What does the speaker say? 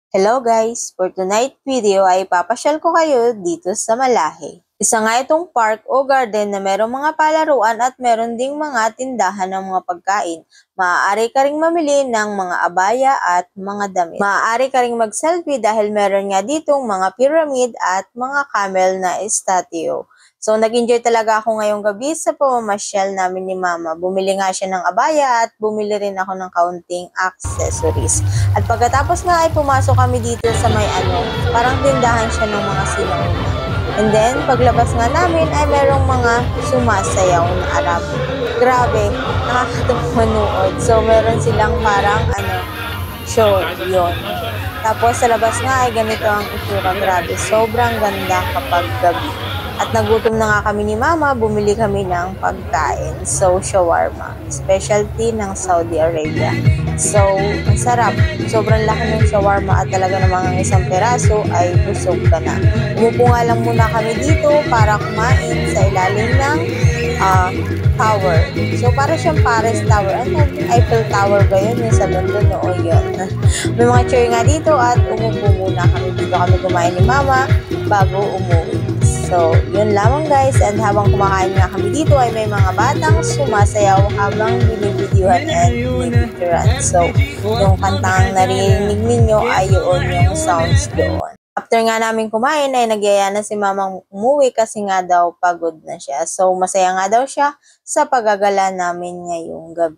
Hello guys! For tonight video ay papasyal ko kayo dito sa Malahe. Isa nga itong park o garden na merong mga palaruan at meron ding mga tindahan ng mga pagkain. Maaari ka ring mamili ng mga abaya at mga damit. Maaari ka ring mag-selfie dahil meron nga ditong mga pyramid at mga camel na statue. So, nag-enjoy talaga ako ngayong gabi sa pamamasyal namin ni Mama. Bumili nga siya ng abaya at bumili rin ako ng kaunting accessories. At pagkatapos nga ay pumasok kami dito sa may parang tindahan siya ng mga sinauna. And then, paglabas nga namin ay merong mga sumasayaw na Arab. Grabe, nakakatawang manood. So, meron silang parang show, yon. Tapos, sa labas nga ay ganito ang itsura. Grabe, sobrang ganda kapag gabi. At nagutom na nga kami ni Mama, bumili kami ng pagkain. So, shawarma. Specialty ng Saudi Arabia. So, ang sarap. Sobrang laki ng shawarma at talaga namang ang isang peraso ay busog ka na. Umupo nga lang muna kami dito para kumain sa ilalim ng tower. So, para siyang Paris Tower. Eiffel Tower ba yun? Yung sa London? Oo, yun. May mga chair nga dito at umupo muna kami. Dito kami kumain ni Mama bago umuwi. So, yun lamang guys. And habang kumakain nga kami dito ay may mga batang sumasayaw habang binibidyohan and binipicturan. So, yung kantang narinig ninyo ay yun yung sounds doon. After nga namin kumain ay nagyaya na si Mamang umuwi kasi nga daw pagod na siya. So, masaya nga daw siya sa paggagala namin ngayong gabi.